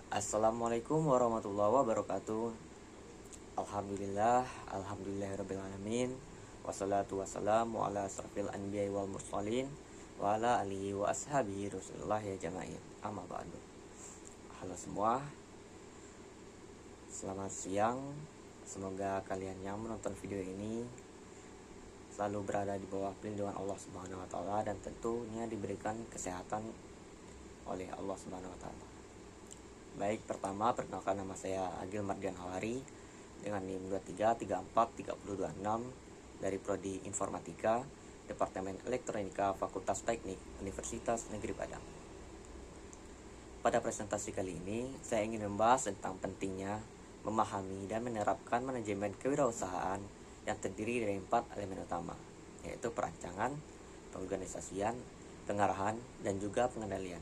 Assalamualaikum warahmatullahi wabarakatuh. Alhamdulillahirrabbilalamin. Wassalatu wassalamu ala asrafil anbiya'i wal mursalin wa ala alihi wa ashabihi rasulullah ya jama'in. Amma ba'du. Halo semua, selamat siang. Semoga kalian yang menonton video ini selalu berada di bawah perlindungan Allah Subhanahu wa taala dan tentunya diberikan kesehatan oleh Allah Subhanahu wa taala. Baik, pertama perkenalkan, nama saya Agil Mardian Hawari dengan NIM 23343026 dari Prodi Informatika, Departemen Elektronika, Fakultas Teknik, Universitas Negeri Padang. Pada presentasi kali ini, saya ingin membahas tentang pentingnya memahami dan menerapkan manajemen kewirausahaan yang terdiri dari 4 elemen utama, yaitu perancangan, pengorganisasian, pengarahan, dan juga pengendalian.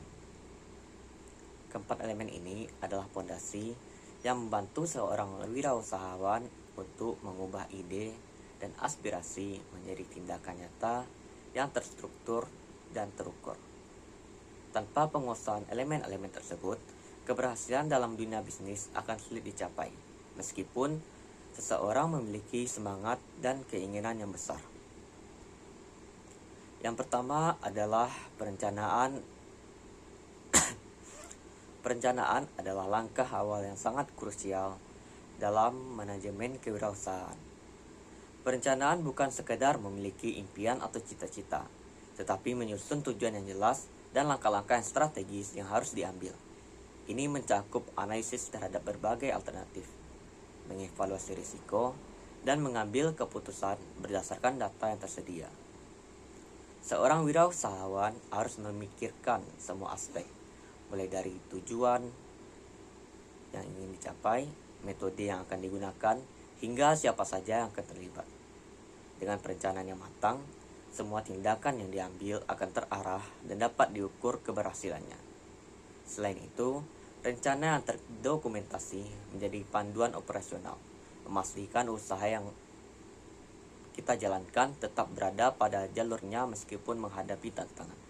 Keempat elemen ini adalah fondasi yang membantu seorang wirausahawan untuk mengubah ide dan aspirasi menjadi tindakan nyata yang terstruktur dan terukur. Tanpa penguasaan elemen-elemen tersebut, keberhasilan dalam dunia bisnis akan sulit dicapai, meskipun seseorang memiliki semangat dan keinginan yang besar. Yang pertama adalah perencanaan. Perencanaan adalah langkah awal yang sangat krusial dalam manajemen kewirausahaan. Perencanaan bukan sekedar memiliki impian atau cita-cita, tetapi menyusun tujuan yang jelas dan langkah-langkah yang strategis yang harus diambil. Ini mencakup analisis terhadap berbagai alternatif, mengevaluasi risiko, dan mengambil keputusan berdasarkan data yang tersedia. Seorang wirausahawan harus memikirkan semua aspek, mulai dari tujuan yang ingin dicapai, metode yang akan digunakan, hingga siapa saja yang akan terlibat. Dengan perencanaan yang matang, semua tindakan yang diambil akan terarah dan dapat diukur keberhasilannya. Selain itu, rencana yang terdokumentasi menjadi panduan operasional, memastikan usaha yang kita jalankan tetap berada pada jalurnya meskipun menghadapi tantangan.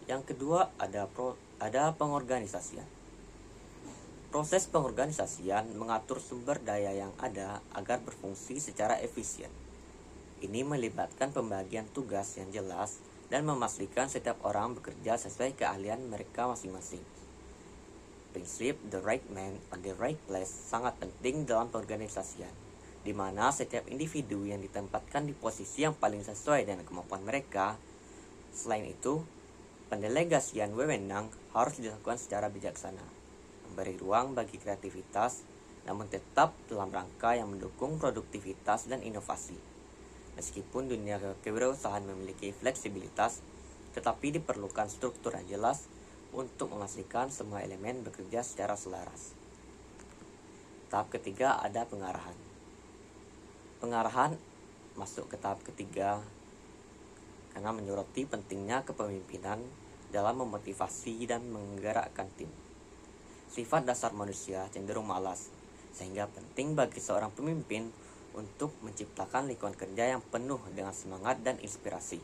Yang kedua, ada pengorganisasian. Proses pengorganisasian mengatur sumber daya yang ada agar berfungsi secara efisien. Ini melibatkan pembagian tugas yang jelas dan memastikan setiap orang bekerja sesuai keahlian mereka masing-masing. Prinsip the right man on the right place sangat penting dalam pengorganisasian, di mana setiap individu yang ditempatkan di posisi yang paling sesuai dengan kemampuan mereka. Selain itu, pendelegasian wewenang harus dilakukan secara bijaksana, memberi ruang bagi kreativitas, namun tetap dalam rangka yang mendukung produktivitas dan inovasi. Meskipun dunia kewirausahaan memiliki fleksibilitas, tetapi diperlukan struktur yang jelas untuk memastikan semua elemen bekerja secara selaras. Tahap ketiga ada pengarahan. Pengarahan masuk ke tahap ketiga karena menyoroti pentingnya kepemimpinan dalam memotivasi dan menggerakkan tim. Sifat dasar manusia cenderung malas, sehingga penting bagi seorang pemimpin untuk menciptakan lingkungan kerja yang penuh dengan semangat dan inspirasi.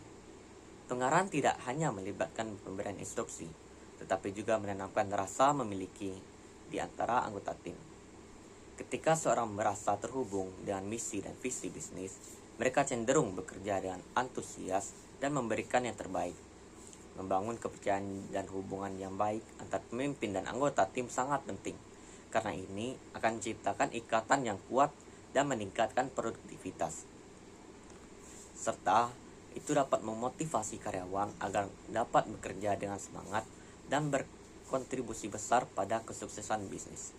Pengarahan tidak hanya melibatkan pemberian instruksi, tetapi juga menanamkan rasa memiliki di antara anggota tim. Ketika seorang merasa terhubung dengan misi dan visi bisnis, mereka cenderung bekerja dengan antusias dan memberikan yang terbaik. Membangun kepercayaan dan hubungan yang baik antar pemimpin dan anggota tim sangat penting, karena ini akan menciptakan ikatan yang kuat dan meningkatkan produktivitas. Serta itu dapat memotivasi karyawan agar dapat bekerja dengan semangat dan berkontribusi besar pada kesuksesan bisnis.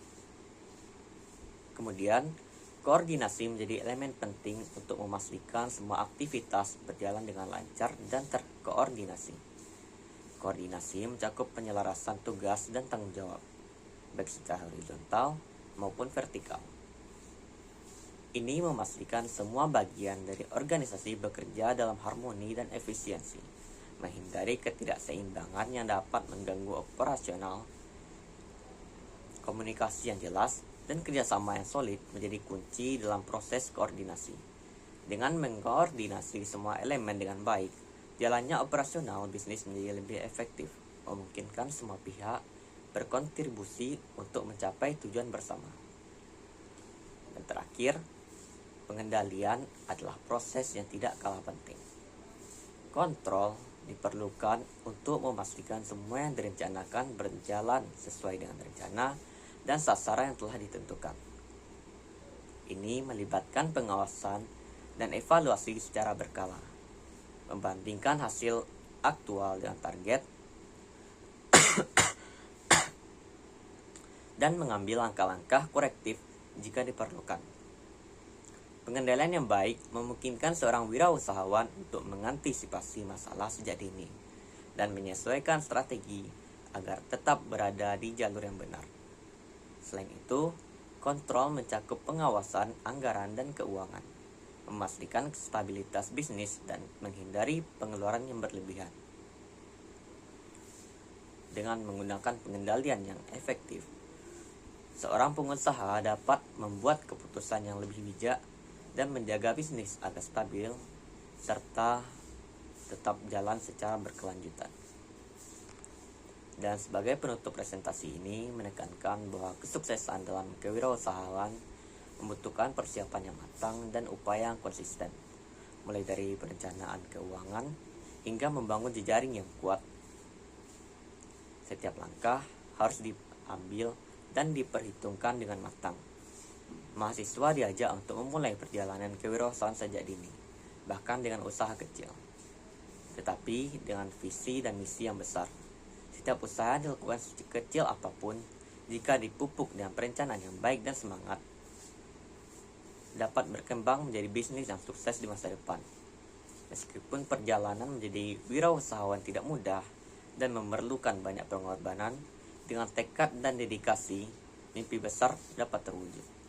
Kemudian, koordinasi menjadi elemen penting untuk memastikan semua aktivitas berjalan dengan lancar dan terkoordinasi. Koordinasi mencakup penyelarasan tugas dan tanggung jawab, baik secara horizontal maupun vertikal. Ini memastikan semua bagian dari organisasi bekerja dalam harmoni dan efisiensi, menghindari ketidakseimbangan yang dapat mengganggu operasional. Komunikasi yang jelas dan kerjasama yang solid menjadi kunci dalam proses koordinasi. Dengan mengkoordinasi semua elemen dengan baik, jalannya operasional bisnis menjadi lebih efektif, memungkinkan semua pihak berkontribusi untuk mencapai tujuan bersama. Dan terakhir, pengendalian adalah proses yang tidak kalah penting. Kontrol diperlukan untuk memastikan semua yang direncanakan berjalan sesuai dengan rencana dan sasaran yang telah ditentukan. Ini melibatkan pengawasan dan evaluasi secara berkala, membandingkan hasil aktual dengan target, dan mengambil langkah-langkah korektif jika diperlukan. Pengendalian yang baik memungkinkan seorang wirausahawan untuk mengantisipasi masalah sejak dini dan menyesuaikan strategi agar tetap berada di jalur yang benar. Selain itu, kontrol mencakup pengawasan anggaran dan keuangan, memastikan stabilitas bisnis dan menghindari pengeluaran yang berlebihan. Dengan menggunakan pengendalian yang efektif, seorang pengusaha dapat membuat keputusan yang lebih bijak dan menjaga bisnis agar stabil serta tetap jalan secara berkelanjutan. Dan sebagai penutup presentasi ini menekankan bahwa kesuksesan dalam kewirausahaan membutuhkan persiapan yang matang dan upaya yang konsisten, mulai dari perencanaan keuangan hingga membangun jejaring yang kuat. Setiap langkah harus diambil dan diperhitungkan dengan matang. Mahasiswa diajak untuk memulai perjalanan kewirausahaan sejak dini, bahkan dengan usaha kecil, tetapi dengan visi dan misi yang besar. Setiap usaha dilakukan sekecil apapun, jika dipupuk dengan perencanaan yang baik dan semangat, dapat berkembang menjadi bisnis yang sukses di masa depan. Meskipun perjalanan menjadi wirausahawan tidak mudah dan memerlukan banyak pengorbanan, dengan tekad dan dedikasi, mimpi besar dapat terwujud.